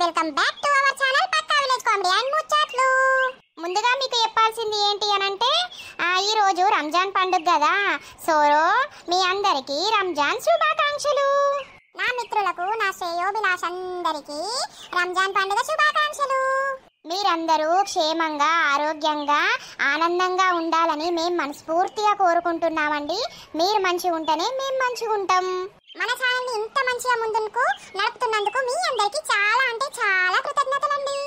Welcome back to our channel పక్కా village comedy and ముచ్చట్లు. ముందుగా మీకు చెప్పాల్సింది ఏంటి అనంటే ఈ రోజు రంజాన్ పండుగ కదా. సో మీ అందరికీ రంజాన్ శుభాకాంక్షలు. నా మిత్రులకు, నా శ్రేయోభిలాషందరికీ రంజాన్ పండుగ శుభాకాంక్షలు. మీరందరూ క్షేమంగా, ఆరోగ్యంగా, ఆనందంగా ఉండాలని మేము మనస్ఫూర్తిగా కోరుకుంటున్నామండి. మీరు మంచిగా ఉంటేనే మేము మంచిగా ఉంటాం. మన ఛానల్ని ఇంత మంచిగా ముందుకు నడుపుతున్నందుకు మీ అందరికీ చాలా అంటే చాలా కృతజ్ఞతలండి.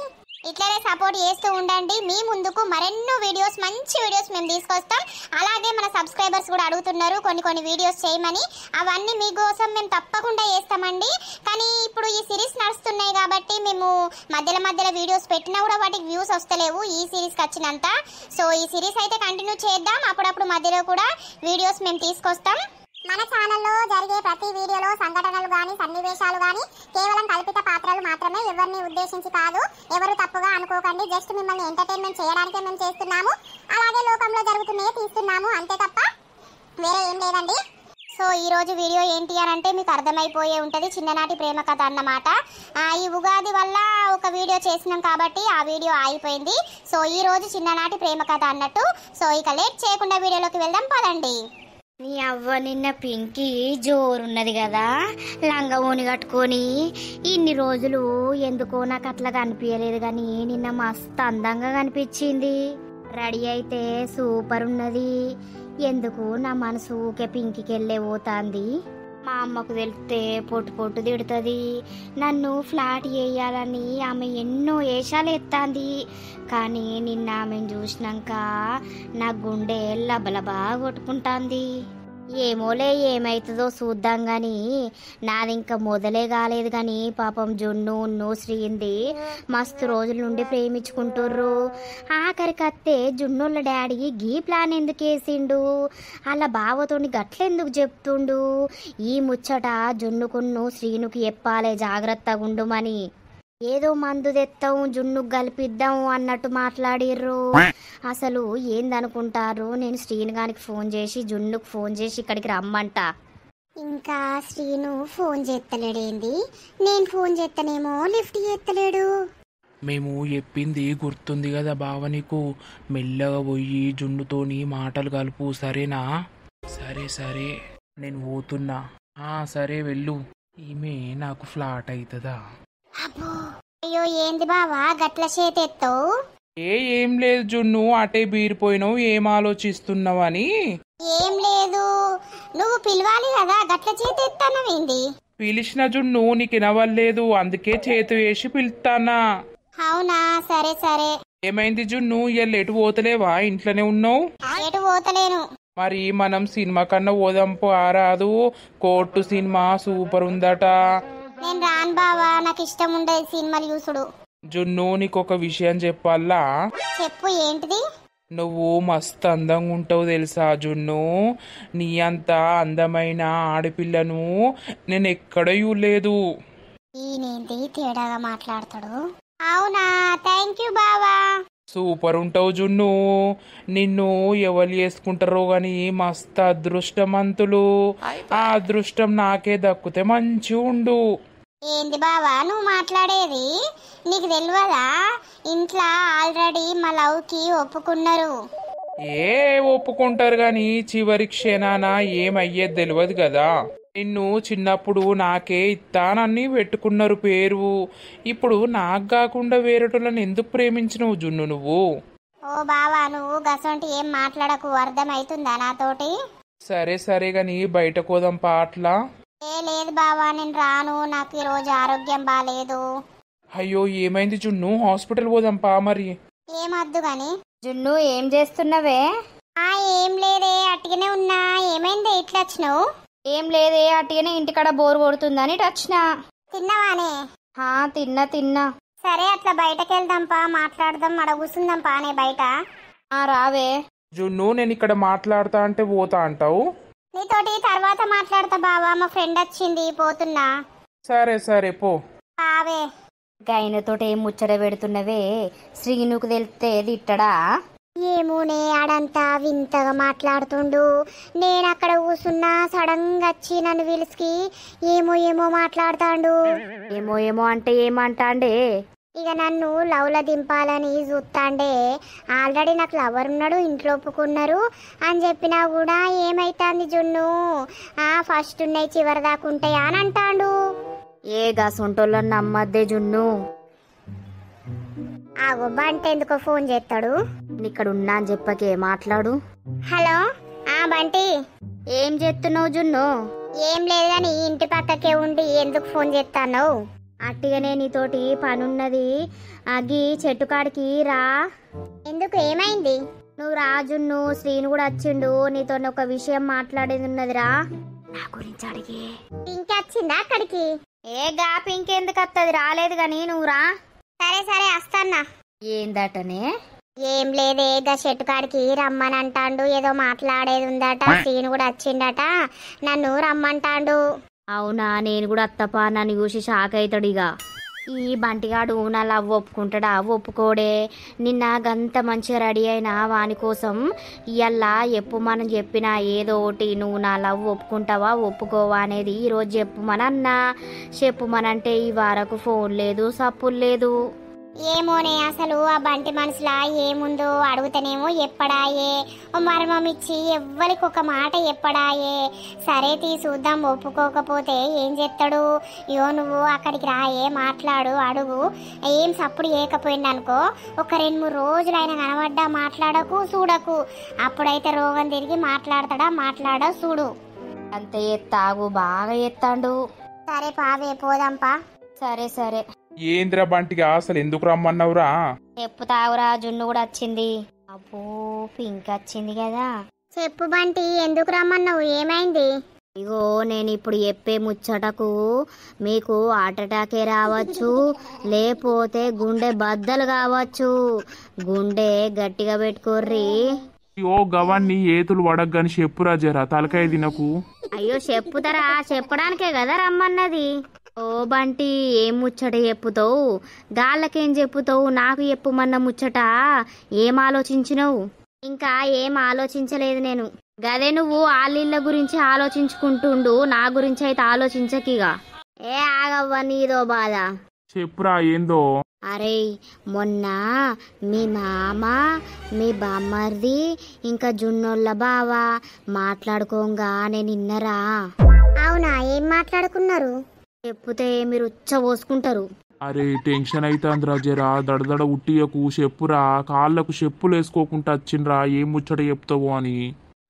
ఇట్లనే సపోర్ట్ చేస్తూ ఉండండి. మీ ముందుకు మరెన్నో వీడియోస్, మంచి వీడియోస్ మేము తీసుకొస్తాం. అలాగే మన సబ్స్క్రైబర్స్ కూడా అడుగుతున్నారు కొన్ని వీడియోస్ చేయమని. అవన్నీ మీకోసం మేము తప్పకుండా చేస్తామండి. కానీ ఇప్పుడు ఈ సిరీస్ నడుస్తున్నాయి కాబట్టి మేము మధ్యలో వీడియోస్ పెట్టినా కూడా వాటికి వ్యూస్ వస్తలేవు ఈ సిరీస్కి వచ్చినంత. సో ఈ సిరీస్ అయితే కంటిన్యూ చేద్దాం. అప్పుడప్పుడు మధ్యలో కూడా వీడియోస్ మేము తీసుకొస్తాం. మన ఛానల్లో జరిగే ప్రతి వీడియోలో సంఘటనలు కానీ, సన్నివేశాలు కానీ కేవలం కల్పిత పాత్రలు మాత్రమే, ఎవరిని ఉద్దేశించి కాదు. ఎవరు తప్పుగా అనుకోకండి. జస్ట్ మిమ్మల్ని ఎంటర్టైన్మెంట్ చేయడానికే మేము చేస్తున్నాము. అలాగే లోకంలో జరుగుతున్నాయే తీస్తున్నాము, అంతే తప్ప వేరే ఏం లేదండి. సో ఈ రోజు వీడియో ఏంటి అని అంటే మీకు అర్థమైపోయే ఉంటుంది, చిన్ననాటి ప్రేమ కథ అన్నమాట. ఈ ఉగాది వల్ల ఒక వీడియో చేసినాం కాబట్టి ఆ వీడియో ఆగిపోయింది. సో ఈ రోజు చిన్ననాటి ప్రేమ కథ అన్నట్టు. సో ఇక లేట్ చేయకుండా వీడియోలోకి వెళ్దాం పదండి. నీ అవ్వ నిన్న పింకీ జోరున్నది కదా, లంగా ఓని కట్టుకొని. ఇన్ని రోజులు ఎందుకో నాకు అట్లా కనిపించలేదు, కానీ నిన్న మస్తు అందంగా కనిపించింది. రెడీ అయితే సూపర్ ఉన్నది. ఎందుకు నా మనసు ఊకే పింకీకి వెళ్ళే పోతాంది. మా అమ్మకు తెలిస్తే పొట్టు తిడుతుంది. నన్ను ఫ్లాట్ వేయాలని ఆమె ఎన్నో వేషాలు ఎత్తాంది. కానీ నిన్న ఆమెను చూసినాక నా గుండె లబలబా కొట్టుకుంటాంది. ఏమోలే, ఏమవుతుందో చూద్దాం. కానీ నాది ఇంకా మొదలే కాలేదు. కానీ పాపం జున్ను శ్రీంది మస్తు రోజుల నుండి ప్రేమించుకుంటుర్రు. ఆఖరికత్తే జున్నుల డాడీ గీ ప్లాన్ ఎందుకు వేసిండు, అలా బావతోని గట్లెందుకు చెప్తుండు. ఈ ముచ్చట జున్నుకున్ను శ్రీనుకి చెప్పాలే, జాగ్రత్తగా ఉండుమని. ఏదో మందు తెత్తాం, జున్నుకు కలిపిద్దాం అన్నట్టు మాట్లాడిర్రు. అసలు ఏందనుకుంటారు. నేను శ్రీను గారికి ఫోన్ చేసి, జున్నుకు ఫోన్ చేసి ఇక్కడికి రమ్మంట. ఇంకా శ్రీను ఫోన్ చేస్తలేడేంది? నేను ఫోన్ చేస్తనేమో లిఫ్ట్ చేస్తలేడు. మేము చెప్పింది గుర్తుంది కదా బావ నీకు. మెల్లగా పోయి జున్నుతోని మాటలు కలుపు, సరేనా? సరే నేను పోతున్నా. సరే వెళ్ళు. ఈమె నాకు ఫ్లాట్ అవుతుందా? అయ్యో ఏంది బావా గట్ల చేతెత్తావు? ఏం లేదు జున్ను, అటే బీరిపోయినావు. ఏం ఆలోచిస్తున్నావని? ఏం లేదు, నువ్వు పిలవాలి కదా, గట్ల చేతెత్తానవేంది? పిలిచిన జున్ను నీకు వినవలేదు, అందుకే చేతి వేసి పిలుస్తానా. అవునా, సరే. ఏమైంది జున్ను, ఇవాళ ఎటు పోతలేవా? ఇంట్లోనే ఉన్నావు? ఎటు పోతలేను. మరి మనం సినిమా కన్నా పోదాం రాదు? కోర్టు సినిమా సూపర్ ఉందట. నేను రాను బావా, నాకు ఇష్టం ఉండదు సినిమాలు చూసుడు. జున్ను నీకు ఒక విషయం చెప్పాలా? చెప్పు, ఏంటిది? నువ్వు మస్తు అందంగా ఉంటావు తెలుసా జున్ను. నీ అంత అందమైన ఆడపిల్లను నేను ఎక్కడ చూడలేదు. ఈయనేంటి తేడాగా మాట్లాడతాడు? అవునా, థ్యాంక్ యూ బావా. సూపర్ ఉంటావు జున్ను. నిన్ను ఎవరు చేసుకుంటారో గాని మస్తు అదృష్టవంతులు. ఆ అదృష్టం నాకే దక్కితే మంచిగా ఉండు. ఏంది బావా నువ్వు మాట్లాడేది? నీకు తెలియదా? ఇంట్లో ఆల్రెడీ మా లవ్ కి ఒప్పుకున్నారు. ఒప్పుకుంటారు గాని చివరి క్షణాన ఏమయ్యేది తెలియదు కదా. నిన్ను చిన్నప్పుడు నాకే ఇత్తానని పెట్టుకున్నారు పేరు. ఇప్పుడు నాకు కాకుండా వేరేటోళ్ళని ఎందుకు ప్రేమించినవు జున్ను నువ్వు? ఓ బావా, నువ్వు గసంటి ఏం మాట్లాడకు, అర్థమైతుందా నాతోటి? సరే గాని బయట కోదాం పాటలా? లేదు బావా, నేను రాను. నాకు ఈ రోజు ఆరోగ్యం బాలేదు. అయ్యో ఏమైంది జున్ను? హాస్పిటల్ పోదాం పా. మరి ఏమద్దు గాని. జున్ను ఏం చేస్తున్నావే? ఏం లేదే, అట్టిగానే ఉన్నా. ఏమైంది ఇట్లా వచ్చినావు? ఏం లేదే, అట్టిగానే ఇంటికాడ బోర్ కొడుతుందని వచ్చిన. తిన్నావానే? తిన్నా. సరే అట్లా బయటకు వెళ్దాం పా, మాట్లాడదాం, అడ కూర్చుందాం పానే బయట. రావే. జున్ను నేను ఇక్కడ మాట్లాడతా అంటే పోతా అంటావు? నీతోటి తర్వాత మాట్లాడతా బావా, మా ఫ్రెండ్ వచ్చింది, పోతున్నా. సరే పో. పావే. గైనతోటి ఏం ముచ్చట పెడుతున్నవే? శ్రీనుకు తెలిస్తే తిట్టడా? ఏమోనే ఆడంతా వింతగా మాట్లాడుతుండు. నేను అక్కడ కూసున్నా సడన్ గా వచ్చి నన్ను పిలిచి ఏమో ఏమో మాట్లాడుతాండు. ఏమో ఏమో అంటే ఏమంటాండే? ఇక నన్ను లవ్లో దింపాలని చూస్తాండే. ఆల్రెడీ నాకు లవర్ ఉన్నాడు, ఇంట్లో ఒప్పుకున్నారు అని చెప్పినా కూడా ఏమైతుంది జున్ను, ఫస్ట్ ఉన్నాయి చివరి దాకా ఉంటాయా అని అంటాండు. ఏ గసొంటోళ్ళని నమ్మద్దే జున్ను. ఆ గొబ్బ అంటే ఎందుకో ఫోన్ చేస్తాడు. ఇక్కడ ఉన్నా అని చెప్పకే, మాట్లాడు. హలో బంటి, ఏం చేస్తున్నావు జున్ను? ఏం లేదు కానీ ఇంటి పక్కకే ఉండి ఎందుకు ఫోన్ చేస్తాను? అట్టిగానే నీతోటి పనున్నది, అగి చెట్టు కాడికి రా. ఎందుకు, ఏమైంది? నువ్వు రాజున్ను, శ్రీను కూడా వచ్చిండు, నీతో ఒక విషయం మాట్లాడేది ఉన్నదిరా. నా గురించి అడిగే. పింక్ వచ్చిందా అక్కడికి? ఏ గా పింక్ ఎందుకు వస్తుంది, రాలేదు గాని నువ్వు రా. సరే సరే వస్తానా. ఏందటనే? ఏం లేదే, గా చెట్టు కాడికి రమ్మని అంటాండు, ఏదో మాట్లాడేది ఉందట. శ్రీను కూడా వచ్చిండట, నన్ను రమ్మంటాండు. అవునా, నేను కూడా అత్తపా, నన్ను చూసి షాక్ అవుతాడు. ఇక ఈ బంటిగాడు నా లవ్ ఒప్పుకుంటాడా? ఒప్పుకోడే. నిన్న గంత మంచిగా రెడీ అయినా వాని కోసం ఇయ్యల్లా మనం చెప్పినా ఏదో ఒకటి, నువ్వు నా లవ్ ఒప్పుకుంటావా ఒప్పుకోవా అనేది ఈరోజు చెప్పుమనన్నా. చెప్పుమనంటే ఈ వరకు ఫోన్ లేదు, సప్పులు లేదు. ఏమోనే, అసలు ఆ బంటి మనసులా ఏముందో అడుగుతానేమో ఎప్పడాయే, మర్మం ఇచ్చి ఎవ్వరికి ఒక మాట ఎప్పడాయే. సరే చూద్దాం, ఒప్పుకోకపోతే ఏం చేస్తాడు? నువ్వు అక్కడికి రాయే, మాట్లాడు, అడుగు. ఏం సప్పుడు ఏకపోయిందనుకో, ఒక 2-3 రోజులు ఆయన కనబడ్డా మాట్లాడకు చూడకు, అప్పుడైతే రోగం తిరిగి మాట్లాడా చూడు. అంత ఎత్తాగు, బాగా ఎత్తాండు. సరే పావే, పోదాంపా. సరే సరే. ఏంద్రా బంటిగా, అసలు ఎందుకు రమ్మన్నావురా? చెప్పుతావురా, జున్ను కూడా వచ్చింది. అబ్బో, పింక్ వచ్చింది కదా. చెప్పు బంటి, ఎందుకు రమ్మన్నావు, ఏమైంది? ఇగో నేను ఇప్పుడు చెప్పే ముచ్చటకు మీకు హార్ట్ అటాకే రావచ్చు, లేకపోతే గుండె బద్దలు కావచ్చు. గుండె గట్టిగా పెట్టుకోర్రి. గవాన్ని ఏతులు వడగ్గాని చెప్పురా జరా, తలకాయ తినకు. అయ్యో చెప్పుతారా, చెప్పడానికే కదా రమ్మన్నది. ఓ బంటి, ఏం ముచ్చట చెప్పుతావు? గాళ్ళకేం చెప్పుతావు? నాకు చెప్పుమన్న ముచ్చట ఏం ఆలోచించినవు? ఇంకా ఏం ఆలోచించలేదు నేను. గదే నువ్వు ఆళ్ళ గురించి ఆలోచించుకుంటుండు, నా గురించి అయితే ఆలోచించకిగా. ఏ ఆగవ్వ, నీదో బాధ. చెప్పురా ఏందో. అరే, మొన్న మీ మామ, మీ బామ్మర్ది, ఇంకా జున్నోళ్ళ బావ మాట్లాడుకోగా నేను విన్నరా. అవునా, ఏం మాట్లాడుకున్నారు? చెప్పుతే మీరు ఉచ్చ పోసుకుంటారు. అరే టెన్షన్ అయితాందిరా జరా, దడదడ ఉట్టియకు, చెప్పురా. కాళ్ళకు చెప్పులు వేసుకోకుండా వచ్చిండ్రా, ఏం ముచ్చట చెప్తావు అని.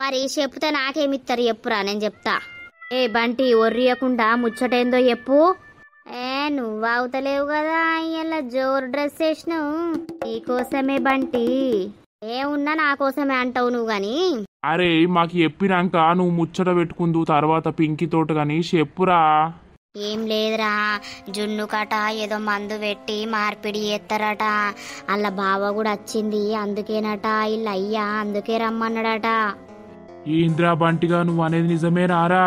మరి చెప్తే నాకేమిస్తారు, చెప్పురా, నేను చెప్తా. ఏ బంటి, ఒర్రియకుండా ముచ్చటేందో చెప్పు. నువ్వు అవుతలేవు కదా, ఇలా జోరు డ్రెస్ వేసినావు. నీకోసమే బంటి, ఏమున్నా నా కోసమే అంటావు నువ్వు గాని. అరే మాకు చెప్పినాక నువ్వు ముచ్చట పెట్టుకుందు తర్వాత పింకి తోట గాని, చెప్పురా. ఏం లేదురా, జున్ను కట ఏదో మందు పెట్టి మార్పిడి చేస్తారట. అలా బావ కూడా వచ్చింది, అందుకేనట ఇలా అయ్యా అందుకే రమ్మన్నాడట. ఏంద్రా బంటిగా, నువ్వు అనేది నిజమేనారా?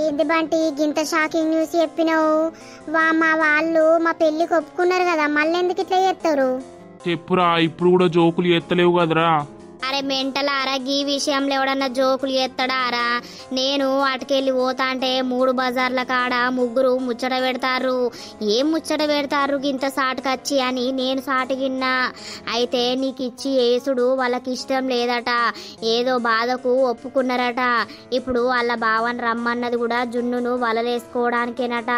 ఏంది బంటి, గింత షాకింగ్ న్యూస్ చెప్పినావు? మా వాళ్ళు మా పెళ్లికి ఒప్పుకున్నారు కదా, మళ్ళీ ఎందుకు ఇట్లా చేస్తారు? చెప్పురా, ఇప్పుడు కూడా జోకులు ఎత్తలేవు కదరా. అరే మెంటల్ ఆరా, గీ విషయంలో ఎవడన్నా జోకులు ఎత్తడారా? నేను అటుకెళ్ళి పోతా అంటే 3 బజార్ల కాడ ముగ్గురు ముచ్చట పెడతారు. ఏం ముచ్చట పెడతారు గింత సాటుకచ్చి అని నేను సాటుగిన్నా. అయితే నీకు ఇచ్చి ఏసుడు వాళ్ళకి ఇష్టం లేదట, ఏదో బాధకు ఒప్పుకున్నారట. ఇప్పుడు వాళ్ళ బావని రమ్మన్నది కూడా జున్నును వలలేసుకోవడానికేనట.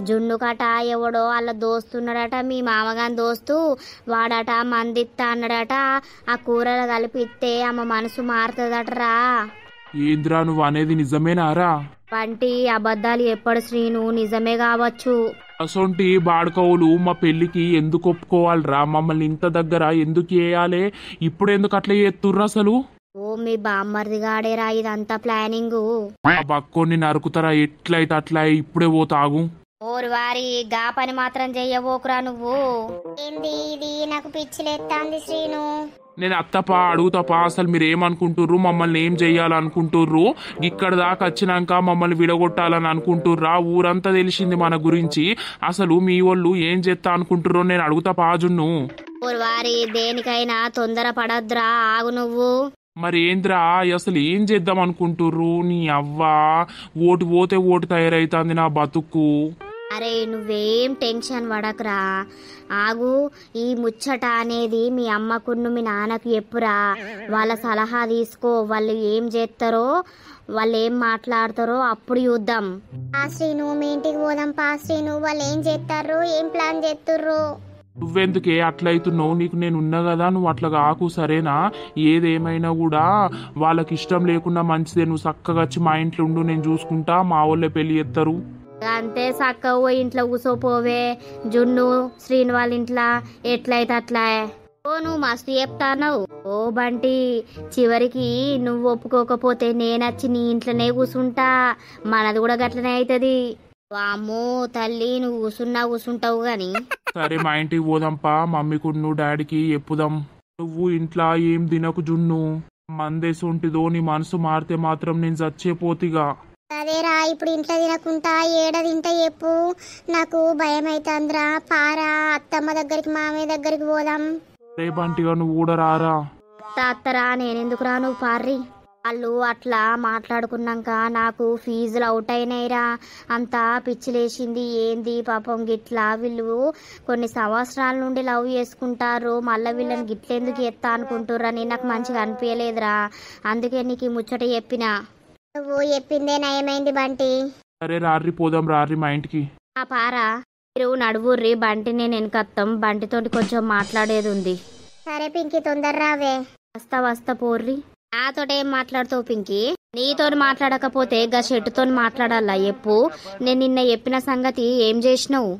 జున్ను కట ఎవడో వాళ్ళ దోస్తున్నాడట, మీ మామగాని దోస్తు వాడట, మందిత్తా అన్నాడట. ఆ కూరలు కలిపి ఆమె మనసు మారుతుందటరా. ఏంద్రా, నువ్వు అనేది నిజమేనారా? వంటి అబద్ధాలు ఎప్పుడు శ్రీను, నిజమే కావచ్చు. అసొంటి బాడుకవులు మా పెళ్లికి ఎందుకు ఒప్పుకోవాలరా? మమ్మల్ని ఇంత దగ్గర ఎందుకు వేయాలి? ఇప్పుడు ఎందుకు అట్లా చేస్తుర్రు అసలు? ఓ మీ బామ్మర్దిగాడేరా ఇదంతా ప్లానింగ్. ఆ బక్కోని నరుకుతారా, ఎట్లయితే అట్లా, ఇప్పుడే పోతాగు. ఓరు వారి, గా పని మాత్రం చెయ్యబోకురా నువ్వు. ఏంది ఇది, నాకు పిచ్చిలేస్తాంది శ్రీను. నేను అత్తపా అడుగుతాపా, అసలు మీరు ఏమనుకుంటుర్రు? మమ్మల్ని ఏం చెయ్యాలనుకుంటుర్రు? ఇక్కడ దాకా వచ్చినాక మమ్మల్ని విడగొట్టాలని అనుకుంటుర్రా? ఊరంతా తెలిసింది మన గురించి, అసలు మీ వాళ్ళు ఏం చేస్తా అనుకుంటుర్రో నేను అడుగుతా పాజున్ను. వారి దేనికైనా తొందర పడద్దురా, ఆగు నువ్వు. మరి ఏంద్రా అసలు ఏం చేద్దాం అనుకుంటుర్రు? నీ అవ్వ ఓటు పోతే ఓటు తయారైతుంది నా బతుకు. అరే నువ్వేం టెన్షన్ పడకురా, ఆగు. ఈ ముచ్చట అనేది మీ అమ్మకును మీ నాన్నకు చెప్పురా, వాళ్ళ సలహా తీసుకో. వాళ్ళు ఏం చేస్తారో, వాళ్ళు ఏం మాట్లాడతారో అప్పుడు చూద్దాం. శ్రీను మీ ఇంటికి పోదాం శ్రీను, వాళ్ళు ఏం చేస్తారు, ఏం ప్లాన్ చేస్తుర్రు? నువ్వెందుకే అట్లయితున్నావు? నీకు నేను ఉన్నా కదా, నువ్వు అట్లా కాకు సరేనా? ఏదేమైనా కూడా వాళ్ళకి ఇష్టం లేకుండా మంచిదే. నువ్వు చక్కగా వచ్చి మా ఇంట్లో ఉండు, నేను చూసుకుంటా. మా వాళ్ళే పెళ్లి చేస్తారు. అంతే, చక్కగా పోయి ఇంట్లో కూసోపోవే. జున్ను శ్రీను వాళ్ళ ఇంట్లో ఎట్లయితే అట్లా. ఓ నువ్వు మస్తు చెప్తావు. ఓ బంటి, చివరికి నువ్వు ఒప్పుకోకపోతే నేనొచ్చి నీ ఇంట్లోనే కూసుంటా. మనది కూడా గట్లనే అవుతుంది. వామ్మో తల్లి, నువ్వు కూసుంటావు గాని. సరే మా ఇంటికి పోదాంపా. మమ్మీకు నువ్వు డాడీకి చెప్పుదాం. నువ్వు ఇంట్లో ఏం తినకు జున్ను. మందేసి ఉంటిదో నీ మనసు మారితే మాత్రం నేను చచ్చేపోతిగా. అదేరా, ఇప్పుడు ఇంట్లో తినకుంటా ఏడ తింటా చెప్పు. నాకు భయం అవుతుందిరా. పారా అత్తమ్మ దగ్గరికి మామయ్య దగ్గరికి పోదాం. రేపంటిగా నువ్వు కూడా రారా. తాత్తరా, నేనెందుకు రా, నువ్వు పార్రి. వాళ్ళు అట్లా మాట్లాడుకున్నాక నాకు ఫీజులు అవుట్ అయినాయిరా. అంతా పిచ్చిలేసింది. ఏంది పాపం గిట్లా వీళ్ళు కొన్ని సంవత్సరాల నుండి లవ్ చేసుకుంటారు, మళ్ళీ వీళ్ళని గిట్లెందుకు ఎత్తా అనుకుంటుర్రని నాకు మంచిగా అనిపించలేదురా. అందుకే నీకు ఈ ముచ్చట చెప్పినా. నువ్వు చెప్పిందే నయమైంది బంటి. సరే రారి పోదాం, రారి మా ఇంటికి. ఆ పారా, మీరు నడువుర్రి, బంటి నేను వెనకత్తాం. బంటితోటి కొంచెం మాట్లాడేది ఉంది. సరే పింకి, తొందర రావే. వస్తా పోర్రి. నాతోటి ఏం మాట్లాడుతావు పింకి? నీతో మాట్లాడకపోతే గా షెట్టుతో మాట్లాడాలా చెప్పు. నేను నిన్న చెప్పిన సంగతి ఏం చేసినావు?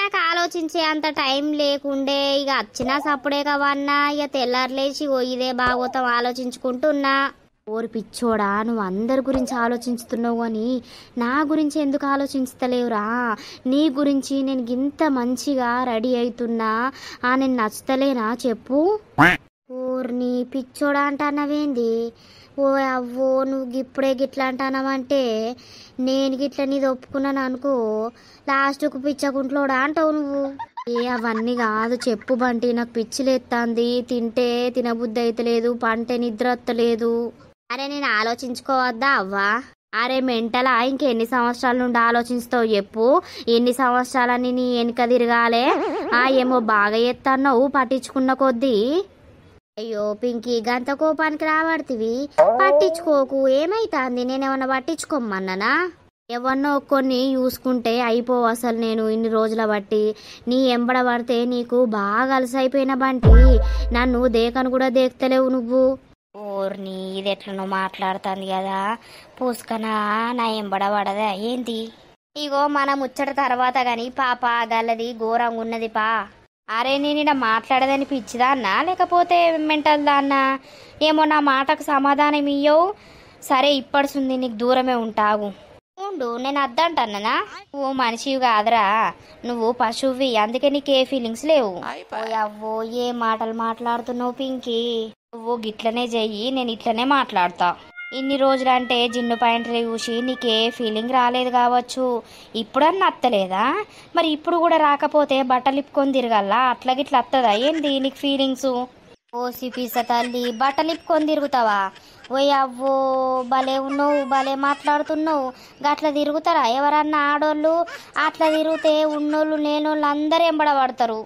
నాకు ఆలోచించే అంత టైం లేకుండే. ఇక వచ్చినా సప్పుడే కావన్నా. ఇక తెల్లారులేసి ఇదే బాగోతాం ఆలోచించుకుంటున్నా. ఓరి పిచ్చోడా, నువ్వు అందరి గురించి ఆలోచిస్తున్నావు కానీ నా గురించి ఎందుకు ఆలోచిస్తలేవురా? నీ గురించి నేను ఇంత మంచిగా రెడీ అవుతున్నా, నేను నచ్చుతలేనా చెప్పు? ఊరిని పిచ్చోడా అంటానవేంది? ఓ అవ్వో, నువ్వు ఇప్పుడే గిట్లా అంటానవంటే నేను గిట్ల నీది ఒప్పుకున్నాను అనుకో, లాస్ట్కు పిచ్చకుంట్లోడా అంటావు నువ్వు. అవన్నీ కాదు చెప్పు బంటి. నాకు పిచ్చిలేస్తుంది. తింటే తినబుద్ధి అయితలేదు, పంటే నిద్ర వస్తలేదు. అరే నేను ఆలోచించుకోవద్దా అవ్వా? అరే మెంటలా, ఇంకెన్ని సంవత్సరాల నుండి ఆలోచిస్తావు చెప్పు? ఎన్ని సంవత్సరాలని నీ వెనుక తిరగాలే? ఏమో బాగా ఎత్తన్నావు పట్టించుకున్న కొద్దీ. అయ్యో పింకీ, గంత కోపానికి రాబడుతుంది. పట్టించుకోకు, ఏమైతుంది? నేనేమన్నా పట్టించుకోమన్నానా? ఎవరినో కొన్ని చూసుకుంటే అయిపోవు. అసలు నేను ఇన్ని రోజుల బట్టి నీ ఎంబడ పడితే నీకు బాగా అలసైపోయిన బంటి. నన్ను దేకను కూడా దేక్తలేవు నువ్వు. ఓర్ని, ఇది ఎట్లనో మాట్లాడుతుంది కదా. పూసుకనా నా ఎంబడ పడదా ఏంటి? ఇగో మన ముచ్చట తర్వాత గాని పాప గల్లది ఘోరంగా ఉన్నది పా. అరే నేను ఇలా మాట్లాడదని పిచ్చిదాన్నా లేకపోతే మెంటల్ దాన్నా? ఏమో నా మాటకు సమాధానం ఇయ్యవు. సరే ఇప్పడుసుంది, నీకు దూరమే ఉంటావు ఉండు. నేను అద్దంటానా? నువ్వు మనిషివి కాదురా, నువ్వు పశువువి. అందుకే నీకు ఏ ఫీలింగ్స్ లేవు. అవ్వో ఏ మాటలు మాట్లాడుతున్నావు పింకీ? నువ్వు గిట్లనే చెయ్యి, నేను ఇట్లనే మాట్లాడతా. ఇన్ని రోజులంటే జిన్ను పాయింట్లు చూసి నీకే ఫీలింగ్ రాలేదు కావచ్చు. ఇప్పుడన్నా అత్తలేదా? మరి ఇప్పుడు కూడా రాకపోతే బట్టలు ఇప్పుకొని తిరగల్లా? అట్లా గిట్లా అత్తదా ఏంది నీకు ఫీలింగ్స్? ఓసి పీస తల్లి, బట్టలు ఇప్పుకొని తిరుగుతావా? ఓయ్ అవ్వో, భలే ఉన్నావు, భలే మాట్లాడుతున్నావు. గట్లా తిరుగుతారా ఎవరన్నా ఆడోళ్ళు? అట్లా తిరిగితే ఉన్నోళ్ళు లేనోళ్ళు అందరు ఎంబడబడతారు.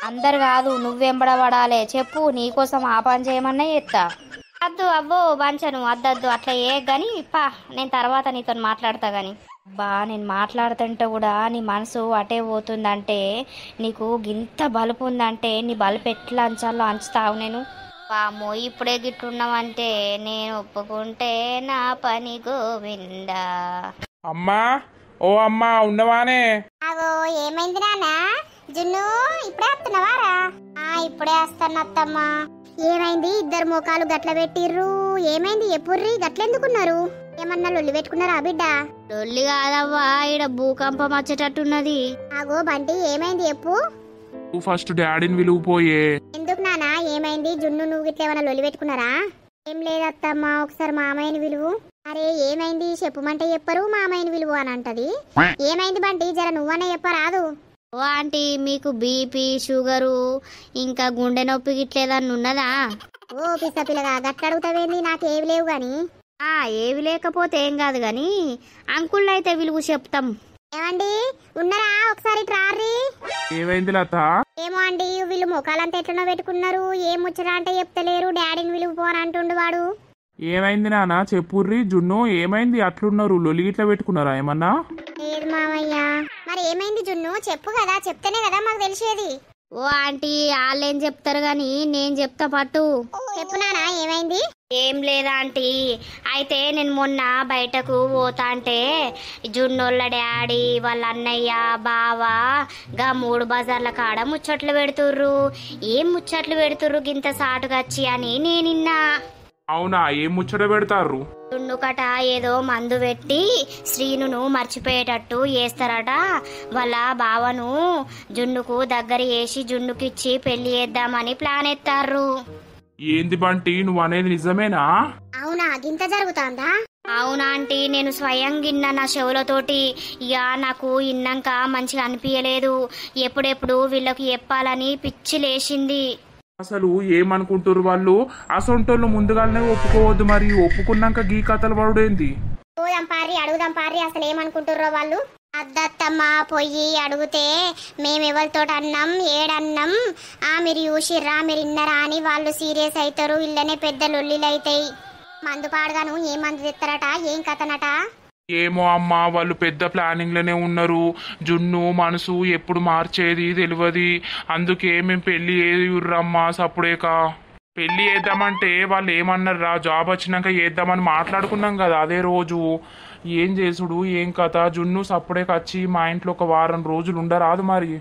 అందరు కాదు, నువ్వెంబడబడాలే. చెప్పు, నీకోసం ఆ పని చేయమన్నా చేస్తా. అద్దు అవ్వో వంచను, అద్దద్దు అట్లా ఏ గాని పా, నేను తర్వాత నీతో మాట్లాడతా గాని. నేను మాట్లాడుతుంటే కూడా నీ మనసు అటే పోతుందంటే, నీకు గింత బలుపు ఉందంటే నీ బలుపు ఎట్లా అంచాలో అంచుతావు. నేను వామో ఇప్పుడే గిట్లున్నావంటే నేను ఒప్పుకుంటే నా పని గోవిందా. అమ్మా, ఓ అమ్మా ఉన్నవానే? అగో ఏమైంది నాన్న? జున్ను ఇప్పుడే వస్తున్నావారా? ఇప్పుడే వస్తాను అత్తమ్మా. ఏమైంది? ఇద్దరు మోకాలు గట్ల పెట్టిర్రు. ఏమైంది? ఎప్పుర్రి గట్లెందుకున్నారు? ఏమన్నా లొల్లి పెట్టుకున్నారా బిడ్డ? లొల్లి కాదవ్వా, ఈడ భూకంపం వచ్చేటట్టున్నది. ఆగో బంటి, ఏమైంది చెప్పు. నువ్వు ఫస్ట్ డాడీని విలువపోయే. ఎందుకు నానా? ఏమైంది? జున్ను నువ్వు గిట్ల ఏమన్నా లొల్లి పెట్టుకున్నారా? ఏం లేదత్తమ్మా, ఒకసారి మామయ్యని విలువు. అరే ఏమైంది చెప్పమంటే చెప్పరు, మామయ్యని విలువు అని అంటది. ఏమైంది బంటి? జర నువ్వనే చెప్పరాదు. ఓ ఆంటీ మీకు బీపీ షుగరు ఇంకా గుండె నొప్పి గిట్లేదన్నా ఉన్నదా? ఓ పిస పిల్లగా గట్లడుగుతావేంది, నాకేవి లేవు గాని. ఏవి లేకపోతే ఏం కాదు గాని అంకుల్ అయితే విలువ చెప్తాం. ఏమండి ఉన్నారా? ఒకసారి ట్రారీ. ఏమైంది లత? ఏమో అండి, వీళ్ళు ముఖాలంతా ఎట్లనో పెట్టుకున్నారు. ఏం ముచ్చరా అంటే చెప్తలేరు. డాడీని విలువ పోని అంటుండు వాడు. ఏమైంది నాన్న చెప్పుర్రి. జున్ను ఏమైంది అట్లున్నారు? లొలిగిట్లా పెట్టుకున్నారా ఏమన్నా? లేదు మామయ్య. మరి ఏమైంది జున్ను? చెప్పు కదా, చెప్తేనే కదా మాకు తెలిసేది. ఓ ఆంటీ వాళ్ళేం చెప్తారు గాని నేను చెప్తా పట్టు. చెప్పు నానా, ఏమైంది? ఏం లేదా ఆంటీ, అయితే నేను మొన్న బయటకు పోతా అంటే జున్నోళ్ళ డాడీ వాళ్ళ అన్నయ్య బావ గా 3 బజార్ల కాడ ముచ్చట్లు పెడుతుర్రు. ఏం ముచ్చట్లు పెడుతుర్రు గింత సాటుగచ్చి అని నేనిన్నా. అవునా? ఏం ముచ్చట పెడతారు? జున్నుకట ఏదో మందు పెట్టి శ్రీనును మర్చిపోయేటట్టు చేస్తారట. వాళ్ళ బావను జున్నుకు దగ్గర చేసి జున్నుకిచ్చి పెళ్లి చేద్దామని ప్లాన్ ఎత్తారు. ఏంది బంటి, నువ్వు అనేది నిజమేనా? అవునా, గింత జరుగుతాందా? అవునా ఆంటీ, నేను స్వయంగా ఇన్నా నా చెవులతోటి. ఇక నాకు ఇన్నాక మంచిగా అనిపించలేదు. ఎప్పుడెప్పుడు వీళ్ళకి చెప్పాలని పిచ్చి లేచింది. అసలు ఏమనుకుంటారు వాళ్ళు? అసొంటోళ్ళు ముందుగానే ఒప్పుకోవద్దు, మరి ఒప్పుకున్నాక గీ కథలు పడుడేంది? పోదాం పారి, అడుగుదాం పారి, అసలు ఏమనుకుంటుర్రో వాళ్ళు. అద్దత్తమ్మ పొయ్యి అడిగితే మేమెవరితో అన్నాం ఏడన్నాం, మీరు చూసిర్రా మీరు ఇన్నరా అని వాళ్ళు సీరియస్ అవుతారు. ఇళ్ళనే పెద్ద లొల్లిలు అవుతాయి. మందు పాడగాను ఏ మందు తెస్తారట, ఏం కథనట? ఏమో అమ్మా, వాళ్ళు పెద్ద ప్లానింగ్ లోనే ఉన్నారు. జున్ను మనసు ఎప్పుడు మార్చేది తెలియదు. అందుకే మేము పెళ్లి చేయుర్రమ్మా. సప్పుడేక పెళ్లి చేద్దామంటే వాళ్ళు ఏమన్నారా, జాబ్ వచ్చినాక చేద్దామని మాట్లాడుకున్నాం కదా అదే రోజు. ఏం చేసుడు ఏం కథ? జున్ను సప్పుడేక వచ్చి మా ఇంట్లో ఒక వారం రోజులు ఉండరాదు మరి.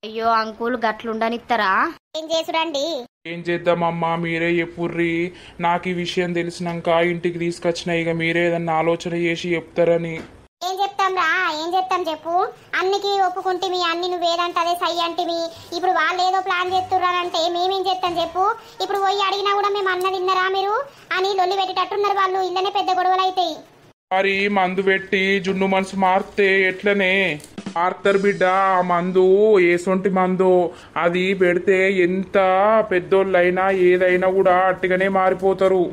అయ్యో అంకుల్ గట్లుండనిస్తారా? ఏం చేసుడండి? ఏం చేద్దామమ్మా, మీరే చెప్పుర్రి. నాకు ఈ విషయం తెలిసినాక ఇంటికి తీసుకొచ్చిన, ఇక మీరే ఏదన్నా ఆలోచన చేసి చెప్తారని. ఏం చెప్తాం రా, ఏం చెప్తాం చెప్పు. అన్నికి ఒప్పుకుంటేమి, అన్ని నువ్వేదంటే అదే సై అంటివి. ఇప్పుడు వాళ్ళు ఏదో ప్లాన్ చేస్తున్నారంటే మేమేం చేస్తాం చెప్పు. ఇప్పుడు పోయి అడిగినా కూడా మేము అన్న తిన్నరా మీరు అని లొల్లి పెట్టేటట్టున్నారు వాళ్ళు. ఇళ్ళనే పెద్ద గొడవలు అవుతాయి. మరి మందు పెట్టి జున్ను మనసు మారితే ఎట్లనే మారుతారు బిడ్డ? ఆ మందు ఏసొంటి మందు, అది పెడితే ఎంత పెద్దోళ్ళైనా ఏదైనా కూడా అట్టుగానే మారిపోతారు.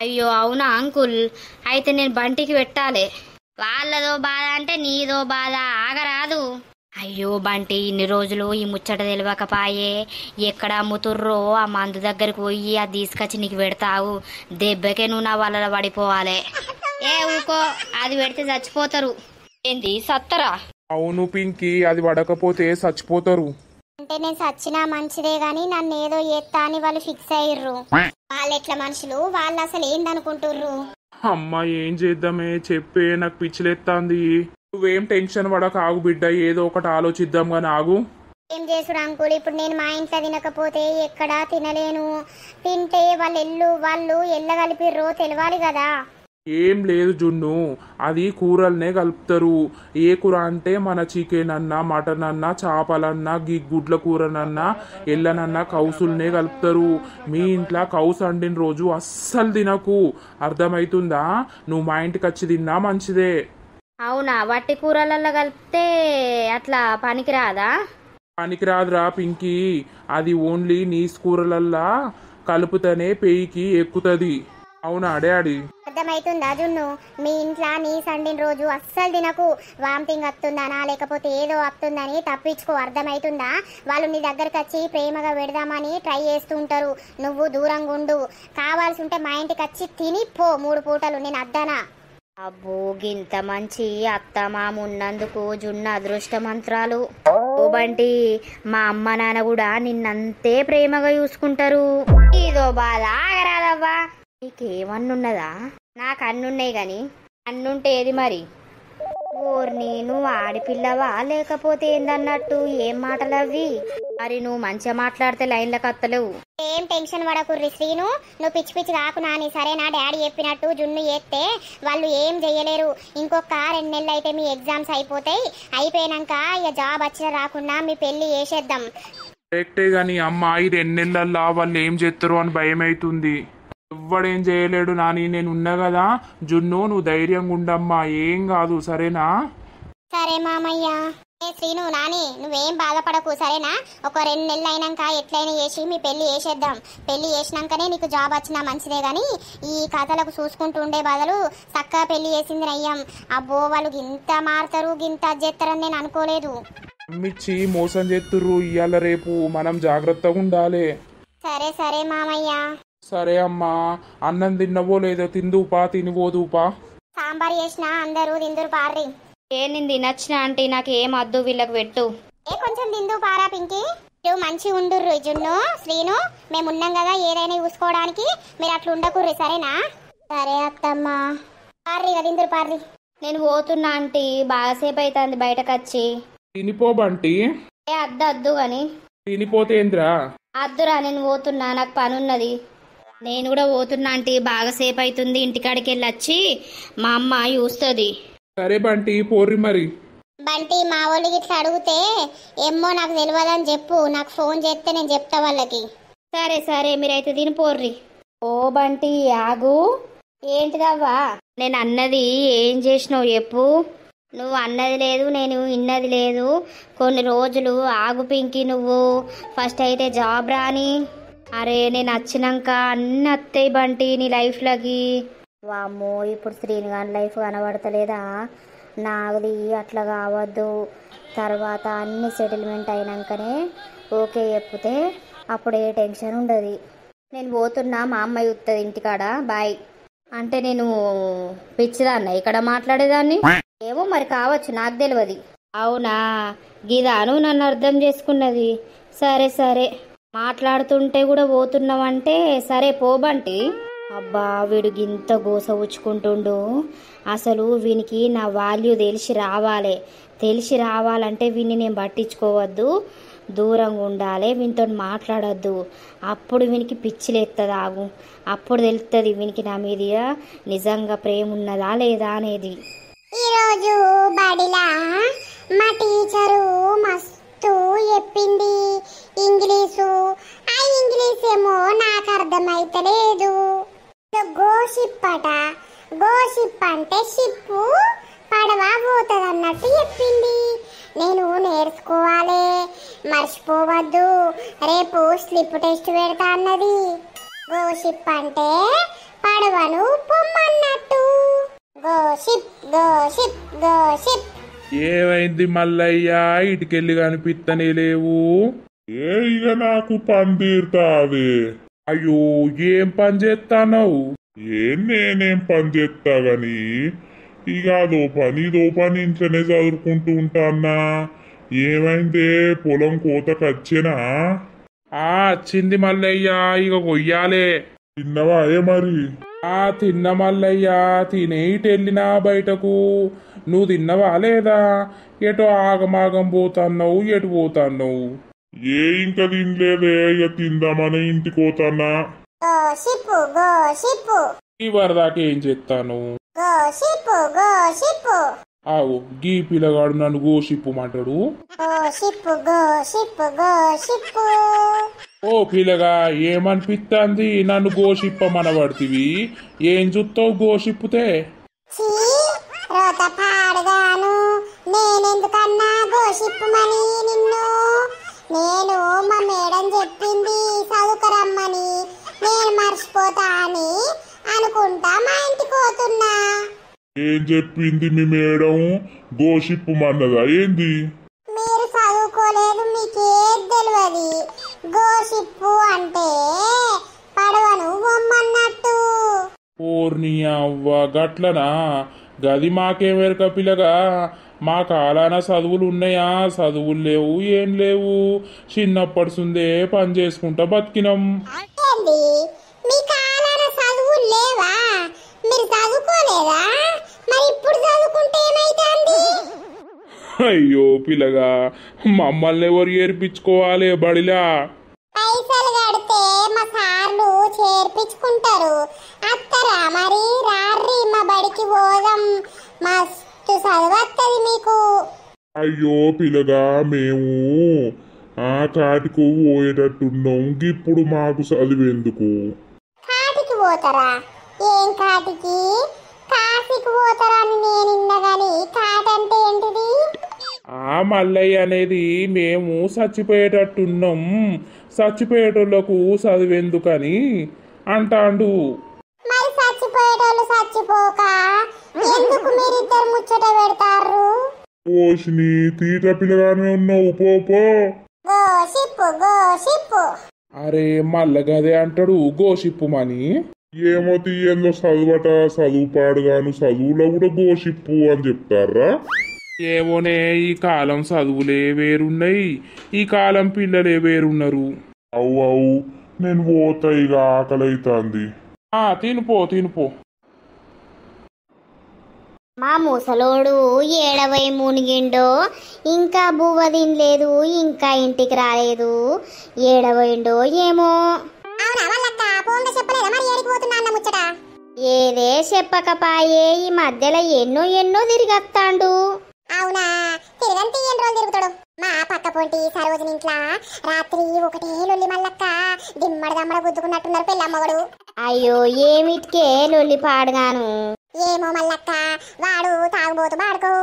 అయ్యో అవునా అంకుల్, అయితే నేను బంటికి పెట్టాలి. వాళ్ళదో బాధ అంటే నీదో బాధ, ఆగరాదు. అయ్యో బంటి, ఇన్ని రోజులు ఈ ముచ్చట తెలియకపాయే. ఎక్కడ అమ్ముతుర్రో ఆ మందు దగ్గరికి పోయి అది తీసుకొచ్చి నీకు పెడతావు. దెబ్బకే నువ్వు నా వల్ల పడిపోవాలి. ఏ ఊకో, అది పెడితే చచ్చిపోతారు. ఏంది సత్తరా? అవును పింకి, అది పడకపోతే చచ్చిపోతారు. అంటే నేను సచ్చినా మంచిదే గాని నన్ను ఏదో చేస్తా అని వాళ్ళు ఫిక్స్ అయ్యిర్రు. వాళ్ళు ఎట్లా మనుషులు, వాళ్ళు అసలు ఏందనుకుంటుర్రు? అమ్మ ఏం చేద్దామే చెప్పే, నాకు పిచ్చిలేస్తాంది. నువ్వేం టెన్షన్ పడక, ఆగు బిడ్డ, ఏదో ఒకటి ఆలోచిద్దాం గాని ఆగు. ఏం చేసుడు అంకుల్, ఇప్పుడు నేను మా ఇంట్లో తినకపోతే ఎక్కడా తినలేను. తింటే వాళ్ళు ఎల్లగలిపిర్రో తెలవాలి కదా. ఏం లేదు జున్ను, అది కూరలనే కలుపుతారు. ఏ కూర అంటే మన చికెన్ అన్నా మటన్ అన్నా చేపలన్నా గుడ్ల కూరనన్నా ఎల్లనన్నా కౌసులనే కలుపుతారు. మీ ఇంట్లో కౌసు వండిన రోజు అస్సలు తినకు, అర్థమవుతుందా? నువ్వు మా ఇంటికి వచ్చి తిన్నా మంచిదే. అవునా, వట్టి కూరలలో కలిపితే అట్లా పనికిరాదా? పనికిరాదురా పింకీ, అది ఓన్లీ నీస్ కూరలల్లా కలుపుతనే పేయికి ఎక్కుతుంది. అవునా డాడీ? అర్థమవుతుందా జున్ను? మీ ఇంట్లో నీ సండిన రోజు అస్సలు తినకు. వామిటింగ్ వస్తుందనా లేకపోతే ఏదో వస్తుందని తప్పించుకో, అర్థమవుతుందా? వాళ్ళు నీ దగ్గరికి వచ్చి ప్రేమగా పెడదామని ట్రై చేస్తూ ఉంటారు. నువ్వు దూరంగా ఉండు. కావాల్సి ఉంటే మా ఇంటికి వచ్చి తిని పో 3 పూటలు, నేను అద్దనా? అబ్బో, గింత మంచి అత్త మామ ఉన్నందుకు జున్ను అదృష్టమంత్రాలు. ఓ బంటి, మా అమ్మ నాన్న కూడా నిన్నంతే ప్రేమగా చూసుకుంటారు. ఇదో బాధ, ఆగరాదవ్వా. నీకేమన్నున్నదా? నాకు అన్నున్నాయి గాని అన్నుంటే ఏది మరి? ఓర్ని, నువ్వు ఆడిపిల్లవా లేకపోతే ఏందన్నట్టు? ఏం మాటలవి? మరి నువ్వు మంచిగా మాట్లాడితే లైన్లకు వస్తలేవు. ఏం టెన్షన్ పడకుర్రి శ్రీను, నువ్వు పిచ్చి పిచ్చి కాకు నాని, సరేనా? డాడీ చెప్పినట్టు జున్ను చేస్తే వాళ్ళు ఏం చెయ్యలేరు. ఇంకొక 2 నెలలు అయితే మీ ఎగ్జామ్స్ అయిపోతాయి. అయిపోయినాక ఇక జాబ్ వచ్చినా రాకుండా మీ పెళ్లి చేసేద్దాం. కరెక్టే గాని అమ్మ, ఈ 2 నెలల్లో వాళ్ళు ఏం చేస్తారు అని భయం అవుతుంది. ఎవ్వడేం చేయలేడు నాని, నేను ఉన్నా కదా. జున్ను, నువ్వు ధైర్యంగా ఉండమ్మా, ఏం కాదు, సరేనా? సరే మామయ్య. శ్రీను నాని నువ్వేం బాధపడకు సరేనా. ఒక 2 నెలలు అయినాక ఎట్లయినా చేసి మీ పెళ్లి చేసేద్దాం. పెళ్లి చేసినాకనే నీకు జాబ్ వచ్చినా మంచిదే గాని ఈ కథలకు చూసుకుంటూ ఉండే బదులు చక్కగా పెళ్లి చేసింది నయ్యం. అబ్బో వాళ్ళు గింత మారుతారు గింత చేస్తారని నేను అనుకోలేదు. మిచ్చి మోసం చేస్తుర్రు ఇయ్యాల రేపు మనం జాగ్రత్తగా ఉండాలి. సరే సరే మామయ్య. సరే అమ్మా, అన్నం తిన్నవో లేదో తిందుపా తినిపోదుపా. సాంబార్ చేసినా అందరూ తిందురు పార్రి. నేను తినచ్చిన అంటే నాకు ఏం అద్దు వీళ్ళకి పెట్టు. కొంచెం తిందు పారా పింకి. నువ్వు మంచి ఉండుర్రు జున్ను శ్రీను, మేము ఉన్నాం కదా ఏదైనా చూసుకోవడానికి. మీరు అట్లా ఉండకుర్రి సరేనా. సరే అత్తమ్మ. పార్రి తిందురు పార్రి. నేను పోతున్నా ఆంటీ, బాగాసేపు అవుతుంది బయటకు వచ్చి. తినిపో బంటి. అద్దు గాని. తినిపోతేంద్రా? అద్దురా, నేను పోతున్నా, నాకు పని ఉన్నది. నేను కూడా పోతున్నా ఆంటీ, బాగాసేపు అవుతుంది. ఇంటికాడికి వెళ్ళి వచ్చి మా అమ్మ చూస్తుంది. సరే బంటి పోర్రి మరి. బంటి మా వాళ్ళకి ఇట్లా అడిగితే ఏమో నాకు తెలియదని చెప్పు, నాకు ఫోన్ చేస్తే నేను చెప్తా వాళ్ళకి. సరే సరే మీరైతే తినిపోర్రి. ఓ బంటి ఆగు. ఏంటిదవ్వా? నేను అన్నది ఏం చేసినావు చెప్పు. నువ్వు అన్నది లేదు, నేను ఇన్నది లేదు. కొన్ని రోజులు ఆగు పింకి. నువ్వు ఫస్ట్ అయితే జాబ్ రాని. అరే నేను వచ్చినాక అన్నీ వస్తాయి బంటి నీ లైఫ్లోకి. వామ్మో, ఇప్పుడు శ్రీనిగాని లైఫ్ కనబడతలేదా? నాది అట్లా కావద్దు. తర్వాత అన్ని సెటిల్మెంట్ అయినాకనే ఓకే చెప్తే అప్పుడు ఏ టెన్షన్ ఉండదు. నేను పోతున్నా, మా అమ్మ చూస్తుంది ఇంటికాడ. బాయ్. అంటే నేను పిచ్చిదాన్న ఇక్కడ మాట్లాడేదాన్ని? ఏమో మరి కావచ్చు, నాకు తెలియదు. అవునా, గిదాను నన్ను అర్థం చేసుకున్నది. సరే సరే, మాట్లాడుతుంటే కూడా పోతున్నావంటే సరే పోబంటి. అబ్బా వీడు గింత గోస ఉచ్చుకుంటుండు. అసలు వీనికి నా వాల్యూ తెలిసి రావాలంటే వీడిని నేను పట్టించుకోవద్దు, దూరంగా ఉండాలి, వీనితో మాట్లాడద్దు. అప్పుడు వీనికి పిచ్చిలేస్తుంది. ఆగు, అప్పుడు తెలుస్తుంది వీనికి నా మీద నిజంగా ప్రేమ ఉన్నదా లేదా అనేది. ఈరోజు బడిలా మా టీచరు మస్తు చెప్పింది ఇంగ్లీషు. ఆ ఇంగ్లీష్ ఏమో నాకు అర్థమైతలేదు. గోషిప్ అట. గోషిప్ అంటే షిప్పు పడవ పోతుంది అన్నట్టు చెప్పింది. నేను నేర్చుకోవాలి, మర్చిపోవద్దు. రేపు స్లిప్ టెస్ట్ పెడతా అన్నది. గోషిప్ అంటే పడవను పొమ్మన్నట్టు. గోషిప్ గోషిప్ గోషిప్. ఏమైంది మల్లయ్యా, ఇటుకెళ్ళి కనిపిస్తనే లేవు? ఇక నాకు పని తీరుతాది. అయ్యో ఏం పని చేస్తానవు? నేనేం పని చేస్తా గాని ఇక అదో పని ఇంట్లోనే చదువుకుంటూ ఉంటానా. ఏమైందే, పొలం కోతకు వచ్చేనా? వచ్చింది మల్లయ్యా, ఇక కొయ్యాలే. తిన్నవా మరి? తిన్న మల్లయ్యా, తినే ఇటు వెళ్ళినా బయటకు. నువ్వు తిన్నవా లేదా? ఎటు ఆగమాగం పోతాన్నావు, ఎటు పోతాన్నావు? ఇంకా తినలేదే, ఇక తిందామని ఇంటికి పోతానా. ఈ వరదాకా ఏం చెప్తాను? ఆవు గీ పిల్లగాడు నన్ను గోషిప్పుమంటాడు. ఓ పిల్లగా, ఏమనిపిస్తుంది నన్ను గోషిప్పమనబడుతుంది? ఏం చూస్తావు గోషిప్పుతే? నేనెందుకన్నా గోషిప్పుమని నిన్ను? నేను మా మేడం చెప్పింది చదువుకరమ్మని, నేను మర్చిపోతా అని అనుకుంటా మా ఇంటికి పోతున్నా. ఏం చెప్పింది మీ మేడం? గోషిప్పుమన్నదా ఏంది? మీరు చదువుకోలేదు, మీకేం తెలియదు. గోషిప్పు అంటే పడవను బొమ్మన్నట్టు. ఓర్ని అవ్వ గట్లనా? గది మాకేమెరక పిల్లగా. మా కాలాన చదువులు ఉన్నాయా? చదువులు లేవు, ఏం లేవు. చిన్నప్పటి సుందే పని చేసుకుంటా బతికినాం. మీ కాలాన చదువులు లేవా? మీరు చదువుకోలేదా? మరి ఇప్పుడు చదువుకుంటే ఏమైతుంది? అయ్యో పిల్లగా, మమ్మల్ని ఎవరు ఏర్పించుకోవాలి బడిలా? పైసలు కడితే మా సార్లు చేర్పించుకుంటారు. అత్తరా మరి? రార్రి మా బడికి పోదాం, మస్తు చదువత్తది మీకు. అయ్యో పిల్లగా, మేము కాటికి పోయేటట్టున్నాం. ఇప్పుడు మాకు చదివేందుకు? కాటికి పోతారా? ఏం కాటికి? కాశీకి పోతారా అని నేను ఇన్నా గాని కాట అంటే ఏంటిది? ఆ మల్లయ్య అనేది మేము చచ్చిపోయేటట్టున్నాం, చచ్చిపోయేటోళ్లకు చదివెందుకని అంటాండు. మరి చచ్చిపోయేటోళ్ళు చచ్చిపోక ఎందుకు మీరిద్దరు ముచ్చట పెడతారు? ఓషిని తీట పిల్లగానే ఉన్నావు, పో. గోసిప్పు అరే మల్లగదే అంటాడు గోషిప్పుమని. ఏమో తీయందో చదువట, చదువు పాడుగాను, చదువులో కూడా గోషిప్పు అని చెప్తారా? ఏమోనే, ఈ కాలం చదువులే వేరున్నాయి, ఈ కాలం పిల్లలే వేరున్నారు. అవు నేను పోతా, ఇక ఆకలి అవుతుంది. తినుపో. మా ముసలోడు ఏడవై మునిగిండో, ఇంకా బువ్వ తినలేదు, ఇంకా ఇంటికి రాలేదు. ఏడవైండో ఏమో. అవునా వాళ్ళక్క పోంగ చెప్పలేదా మరి ఏడికి పోతున్నా అన్న ముచ్చట? ఏదే చెప్పకపాయే, ఈ మధ్యలో ఎన్నో తిరిగొస్తాండు. అవునా, తిరగంతి ఎన్ని రోజులు తిరుగుతాడు? మా పక్క పొంటి సరోజిని ఇంట్లో రాత్రి ఒకటే లొల్లి మల్లక్క, దమ్మడ గుద్దుకున్నట్టున్నారు పెళ్ళమ్మగడు. అయ్యో ఏమిటికే లొల్లి పాడుగాను. ఏమో మల్లక్క, వాడు తాగుబోతు బాడుకో.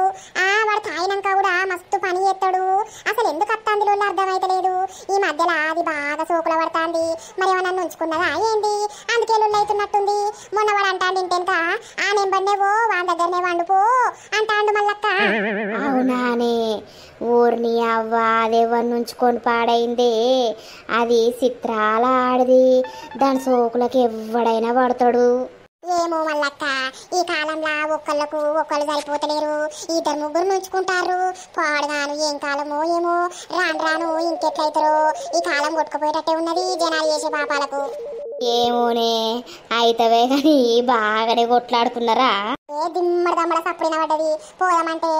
వాడు తాగినాక కూడా మస్తు పని చేస్తాడు. అసలు ఎందుకు వస్తాంది లొల్లి అర్థమైతలేదు. ఈ మధ్యలో అది బాగా సోకుల పడుతుంది. మరి ఏమన్నా ఉంచుకున్నదా ఏంది? అందుకే లొల్లి అవుతున్నట్టుంది. మొన్న వాడు అంటాండి ఇంటెనక, ఆ నెంబర్నేవో వాడి దగ్గరనే వండుపో అంటాండు మల్లక్క. అవునానే, ఊరిని అవ్వ అదేవన్నీ ఉంచుకొని పాడైందే. అది చిత్రాల ఆడిది, దాని సోకులకు ఎవడైనా పడతాడు. ఏమో మల్లక్క, ఈ కాలంలో ఒకళ్ళు సరిపోతలేరు, ఇద్దరు ముగ్గురు నుంచుకుంటారు. పాడుగాను ఏం కాలమో ఏమో, రాను ఇంకెట్లయితారో. ఈ కాలం కొట్టుకుపోయేటట్టే ఉన్నది జనాలు చేసే పాపాలకు. ఏమోనే, అయితవే కానీ బాగానే కొట్లాడుకున్నారా? దమ్మడ సప్పుడిన పడ్డది. పోదామంటే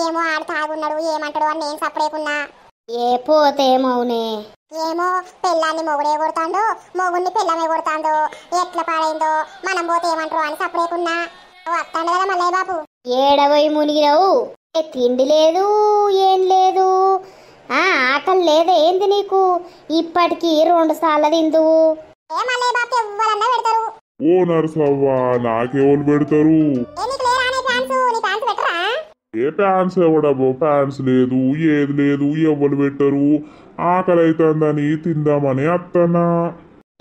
ఏమో ఆడు తాగున్నాడు, ఏమంటాడు అని నేను సప్పుడేకున్నా. ఏ పోతేమవునే. ఏమో పెళ్ళాన్ని మొగుడే కొడతాండో, మొగుడిని పెళ్ళమే కొడతాండో, ఎట్లా పాడైందో, మనం పోతే ఏమంటారు అని సప్పుడేకున్నా. వస్తాండు కదా మల్లయ్య బాబు. ఏడవై మునిగినవు, తిండి లేదు ఏం లేదు, ఆకలి లేదా ఏంది నీకు? ఇప్పటికి 2 సార్లు తిందువు. ఏ మల్లయ్య బాబుకి ఎవ్వరన్నా పెడతారు. ఓ నరసవ్వా, నాకెవరు పెడతారు? నీకు లేరా నీ ప్యాంట్స్ పెట్టరా? ఏ ప్యాంట్స్ ఎవడబో, ప్యాంట్స్ లేదు ఏది లేదు, ఎవరు పెట్టరు. ఆకలి అవుతుందని తిందామని అత్తనా.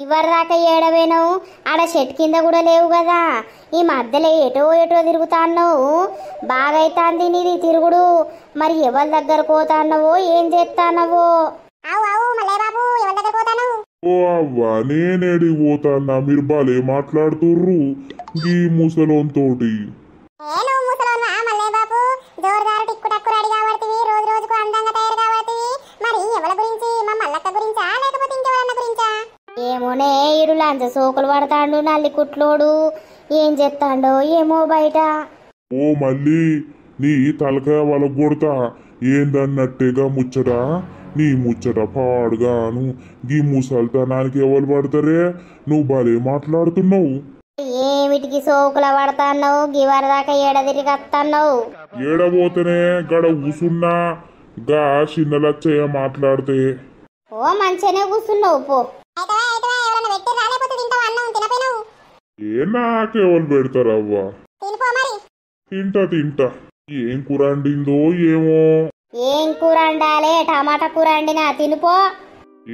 ఇవర్రాక ఏడవేనవు, ఆడ చెట్టు కింద కూడా లేవు కదా. ఈ మధ్యలో ఎటో తిరుగుతాన్నావు, బాగైతాంది నీది తిరుగుడు. మరి ఎవరి దగ్గర పోతాన్నావో ఏం చేస్తాన్నావో? అవు మల్లయ్య బాబు, ఎవరి దగ్గర పోతాను? ఓ అవ్వా, నేనేడికి పోతాన్నా? మీరు భలే మాట్లాడుతుర్రు ఈ ముసలోంతోటి. నువ్వు ముసలోన్వా మల్లయ్య బాబు? జోరుదారు టిక్కు టక్కు రెడీ కాబడుతుంది, రోజుకు అందంగా తయారు కాబడుతుంది. మరి ఎవరి గురించి? మా మల్లక్క గురించా లేకపోతే ఇంకెవరన్నా గురించా? ఏమోనే, ఈడు లంచ సోకులు పడతాండు నల్లి కుట్లోడు. ఏం చేస్తాడో ఏమో బయట. ఓ మళ్ళీ నీ తలకాయ వాళ్ళకు కొడతా. ఏందన్నట్టేగా ముచ్చట, నీ ముచ్చట పాడుగాను. గీ ముసల్తనానికి ఎవరు పడతారే? నువ్వు భలే మాట్లాడుతున్నావు. ఏమిటికి సోకుల పడతాన్నావు? గివరదాకా ఏడ తిరిగొస్తాన్నావు? ఏడబోతేనే గడ కూసున్నా, గా చిన్నలచ్చయ్య మాట్లాడితే. ఓ మంచిగానే కూర్చున్నావు పో. ఎవరన్నా పెట్టిరా లేకపోతే తింటావా? అన్నం తినపోయినావు? ఏ నాకెవరు పెడతారవ్వా? తినిపో మరి. తింటా. ఏం కూర వండిందో ఏమో. ఏం కూర వండాలే? టమాటా కూర వండినా, తినిపో.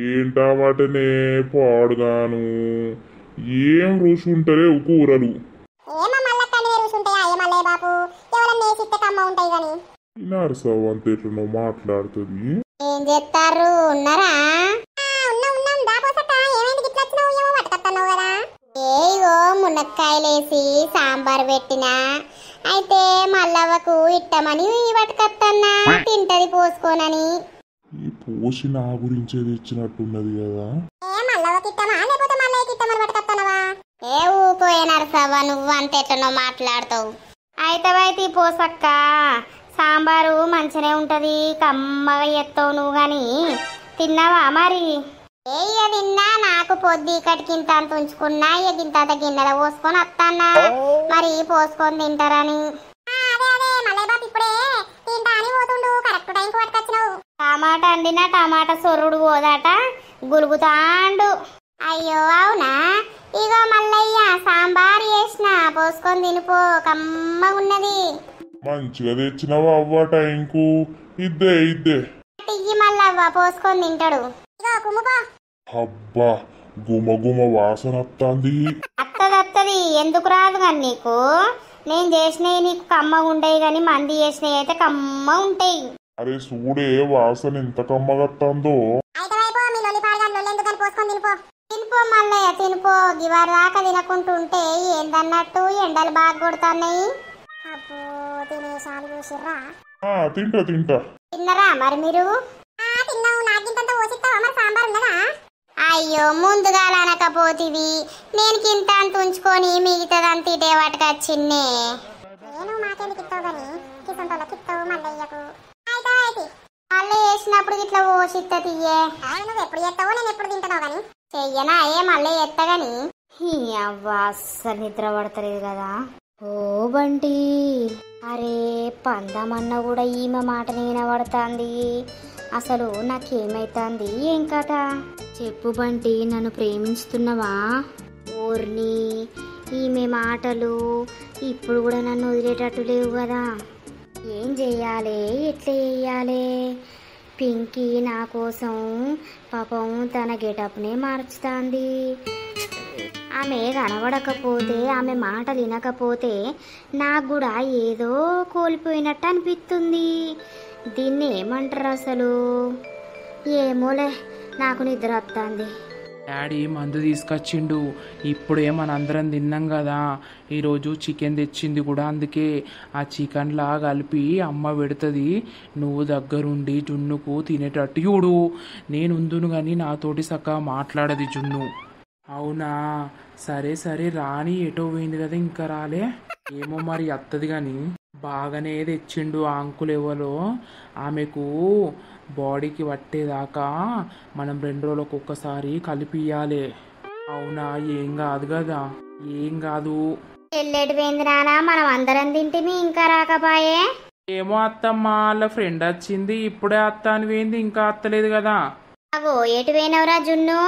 ఏంటామాటనే పాడుగాను, ఏం రుచి ఉంటారే కూరలు. ఏమో మల్లక్క అన్ని రుచి ఉంటాయా? ఏ మల్లయ్య బాబు, ఎవరన్నా వేసిస్తే కమ్మ ఉంటాయి కానీ. నరసవ్ అంత ఎట్లనో మాట్లాడుతుంది. ఏం చేస్తారు? ఉన్నారా? ఉన్నాం దాపోసక్క. ఏమైంది గిట్ల వచ్చినావు? ఏమో పట్టుకొస్తున్నావు కదా. ఏగో మునక్కాయలేసి సాంబార్ పెట్టినా, అయితే మల్లవ్వకు ఇట్టమని పట్టుకత్తన్నా, తింటది పోసుకోనని. ఈ పోసి నా గురించే తెచ్చినట్టున్నది కదా. ఏ మల్లవ్వకి ఇట్టమా లేకపోతే మల్లయ్యకి ఇట్టమని పట్టుకొస్తున్నావా? ఏ ఊకోయనరు సవ్వ, నువ్వు అంతెట్లనో మాట్లాడతావు. అయితే పోసక్క, సాంబారు మంచినే ఉంటది, కమ్మగా ఎత్తావు నువ్వు గాని. తిన్నావా మరి? ఇక తిన్నా, నాకు పొద్దు ఇక్కడికింత అంత ఉంచుకున్నా, ఇక గింత గిన్నెల పోసుకొని వస్తానా, మరి పోసుకొని తింటారని. అదే మల్లయ్య బాబు ఇప్పుడే తింటా అని పోతుండు, కరెక్ట్ టైంకి పట్టుకొచ్చినావు. టమాటా వండినా టమాటా సొర్రుడు పోదాట, గులుగుతాండు. అయ్యో అవునా? ఇక మల్లయ్య సాంబార్ చేసిన, పోసుకొని తినిపో, కమ్మగా ఉన్నది. మంచిగా తెచ్చినావా అవ్వ టైంకు? ఇద్దే ఇద్దే. టియ్యి మళ్ళవ్వ పోసుకొని తింటాడు. ఇగో కుమ్ముకో. అబ్బా గుమ వాసన వస్తుంది. అత్తది ఎందుకు రాదు కానీ నీకు? నేను చేసినవి నీకు కమ్మగా ఉంటాయి కానీ మంది చేసినవి అయితే కమ్మ ఉంటాయి. అరే చూడే వాసన ఎంత కమ్మగత్తాందో. తినిపో మల్లయ్య తినిపో. గివారి దాకా తినకుంటూ ఉంటే ఏందన్నట్టు ఎండలు బాగా కొడుతున్నాయి. అబ్బో తినేసాలు చూసిర్రా. తింటా. తిన్నరా మరి మీరు? అయ్యో ముందుగా అనకపోతివి. నేను కింత అంత ఉంచుకొని మిగతాదంత ఇటే పట్టుకొచ్చిన్నే. మళ్ళీ వేసినప్పుడు ఇట్లా పోసిత్త తీయే. నువ్వు ఎప్పుడు చేస్తావో నేను ఎప్పుడు తింటావు కానీ చెయ్యనా ఏ మళ్ళీ ఎత్తా గాని. అవ్వ అస్సలు నిద్ర పడతలేదు కదా. ఓ బంటి, అరే పందమన్నా కూడా ఈమె మాట వినబడుతుంది. అసలు నాకేమైతుంది ఏం కథ చెప్పు బంటి. నన్ను ప్రేమించుతున్నావా? ఓర్ని ఈమె మాటలు ఇప్పుడు కూడా నన్ను వదిలేటట్టు లేవు కదా. ఏం చెయ్యాలి, ఎట్లా చెయ్యాలి? పింకీ నా కోసం పాపం తన గెటప్నే మార్చుతుంది. ఆమె కనబడకపోతే, ఆమె మాటలు వినకపోతే నాకు కూడా ఏదో కోల్పోయినట్టు అనిపిస్తుంది. దీన్ని ఏమంటారు అసలు? ఏమోలే, నాకు నిద్ర వస్తుంది. డాడీ మందు తీసుకొచ్చిండు. ఇప్పుడే మనందరం తిన్నాం కదా. ఈరోజు చికెన్ తెచ్చింది కూడా. అందుకే ఆ చికెన్లా కలిపి అమ్మ పెడుతుంది. నువ్వు దగ్గరుండి జున్నుకు తినేటట్టు చూడు. నేను ఉందును కానీ నాతోటి సక్క మాట్లాడది జున్ను. అవునా సరే రాని ఎటో పోయింది కదా, ఇంకా రాలే. ఏమో మరి అత్తది కానీ బాగానే తెచ్చిండు. ఆ అంకుల్ ఎవరో ఆమెకు బాడీకి పట్టేదాకా మనం 2 రోజులకు ఒక్కసారి కలిపియాలి. అవునా ఏం కాదు కదా, ఏం కాదు. ఎల్లెటి పోయింది నానా? మనం అందరం తింటే ఇంకా రాకపాయే. ఏమో అత్తమ్మ వాళ్ళ ఫ్రెండ్ వచ్చింది. ఇప్పుడే అత్త అని పోయింది, ఇంకా అత్తలేదు కదా. అగో ఎటు పోయినవరా జున్ను?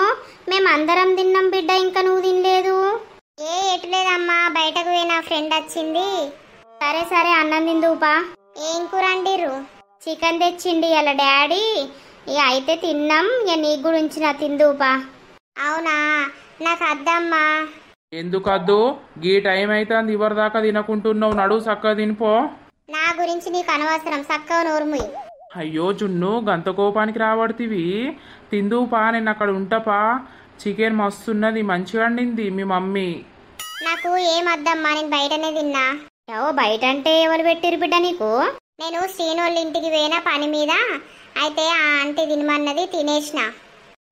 మేమందరం తిన్నాం బిడ్డ, ఇంకా నువ్వు తినలేదు. ఎటు లేదమ్మా, బయటకు పోయిన ఫ్రెండ్ వచ్చింది. సరే అన్నం తిందుపా. ఏం కూర అండిర్రు? చికెన్ తెచ్చిండి అలా డాడీ. ఇక అయితే తిన్నాం. ఇక నీ గురించి నా తిందుపా. అవునా నాకు అద్దమ్మా. ఎందుకద్దు? గీ టైం అవుతుంది, ఇవరి దాకా తినకుంటున్నావు. నడువు చక్కగా తినిపో. నా గురించి నీకు అనవసరం, చక్కగా నోరుముయి. అయ్యో జున్ను గంత కోపానికి రాబడుతీవి. తిందుపా, నేను అక్కడ ఉంటాపా. చికెన్ మస్తున్నది, మంచిగా వండింది మీ మమ్మీ. నాకు ఏమద్దమ్మా, నేను బయటనే తిన్నా. బయట అంటే ఎవరు పెట్టిరు బిడ్డ నీకు? నేను శ్రీనోళ్ళ ఇంటికి పోయినా పని మీద. అయితే ఆ ఆంటీ తినమన్నది, తినేసిన.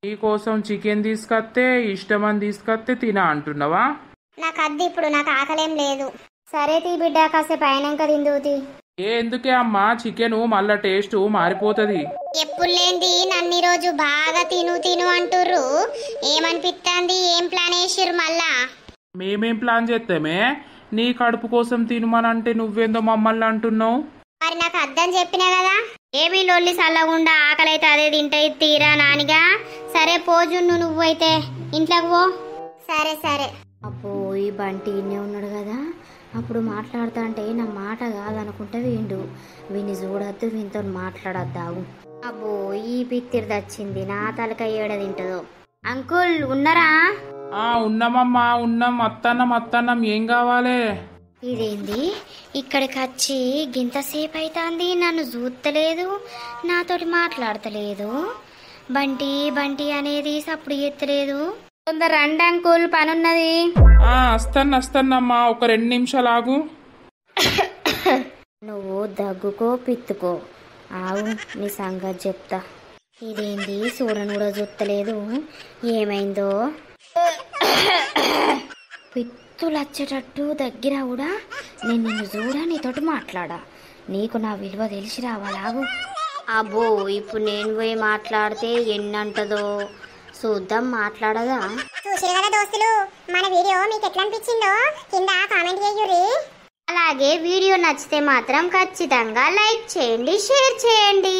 నీ కోసం చికెన్ తీసుకొస్తే ఇష్టమని తీసుకొస్తే తినా అంటున్నావా? నాకు అద్దు ఇప్పుడు, నాకు ఆకలేం లేదు. సరే తీ బిడ్డ, కాసేపు అయినాక తిందుతి. ఎందుకే అమ్మా, చికెన్ మళ్ళా టేస్ట్ మారిపోతుంది. ఎప్పుడు లేంది నన్ను ఈరోజు బాగా తిను అంటుర్రు. ఏమనిపిస్తుంది? ఏం ప్లాన్ వేసిర్రు మళ్ళా? మేమేం ప్లాన్ చేస్తామే? నీ కడుపు కోసం తినమనంటే నువ్వేందో మమ్మల్ని అంటున్నావు. మరి నాకు అర్థం చెప్పినా కదా. ఏమీ లొల్లి చల్లగుండా, ఆకలి అయితే అదే తింటే తీరా నానిగా. సరే పోజున్ను, నువ్వు అయితే ఇంట్లోకి పో. సరే. అబ్బో ఈ బంటి ఇన్నే ఉన్నాడు కదా. అప్పుడు మాట్లాడుతా అంటే నా మాట కాదనుకుంటే వీండు. వీని చూడద్దు, వీనితో మాట్లాడద్దావు. అబ్బో ఈ పిత్తిరి దచ్చింది, నా తలకాయ ఏడ తింటదో. అంకుల్ ఉన్నారా? ఉన్నామమ్మా, ఉన్నాం. అత్తన్నం ఏం కావాలి? ఇదేంది ఇక్కడికి వచ్చి గింతసేపు అవుతుంది, నన్ను చూస్తలేదు, నాతోటి మాట్లాడతలేదు. బంటి అనేది సప్పుడు ఎత్తలేదు. తొందర రండి అంకుల్, పనున్నది. వస్తానమ్మా, ఒక 2 నిమిషాలు ఆగు. నువ్వు దగ్గుకో పిత్తుకో, ఆగు నీ సంగతి చెప్తా. ఇదేంది చూడను కూడా చూస్తలేదు, ఏమైందో? పిత్తులు వచ్చేటట్టు దగ్గర కూడా నేను నిన్ను చూడా, నీతోటి మాట్లాడా. నీకు నా విలువ తెలిసి రావాలాగు. అబ్బో ఇప్పుడు నేను పోయి మాట్లాడితే ఎన్నంటదో చూద్దాం, మాట్లాడదా? చూసిరు కదా దోస్తులు, మన వీడియో మీకు ఎట్లా అనిపించిందో కింద కామెంట్ చేయుర్రి. అలాగే వీడియో నచ్చితే మాత్రం ఖచ్చితంగా లైక్ చేయండి, షేర్ చేయండి.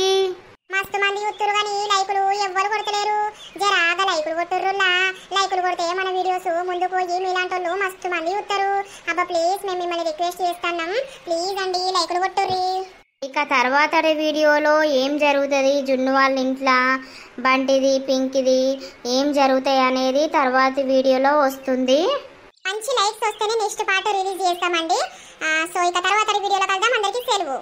మస్తు మంది చూస్తురు కానీ లైకులు ఎవ్వరు కొడతలేరు. జరాగా లైకులు కొట్టుర్రులా. లైకులు కొడితే మన వీడియోస్ ముందుకు పోయి మీలాంటి వాళ్ళు మస్తు మంది చూస్తారు. అబ్బా ప్లీజ్ మేము మిమ్మల్ని రిక్వెస్ట్ చేస్తున్నాం, ప్లీజ్ అండి లైకులు కొట్టుర్రి. ఇక తర్వాత వీడియోలో ఏం జరుగుతుంది జున్ను వాళ్ళ ఇంట్లో బంటిది పింకిది ఏం జరుగుతాయి అనేది తర్వాత వీడియోలో వస్తుంది. మంచి లైక్స్ వస్తేనే నెక్స్ట్ పార్ట్ రిలీజ్ చేస్తామండి. సో ఇక తర్వాత వీడియోలో కలుద్దాం. అందరికీ సెలవు.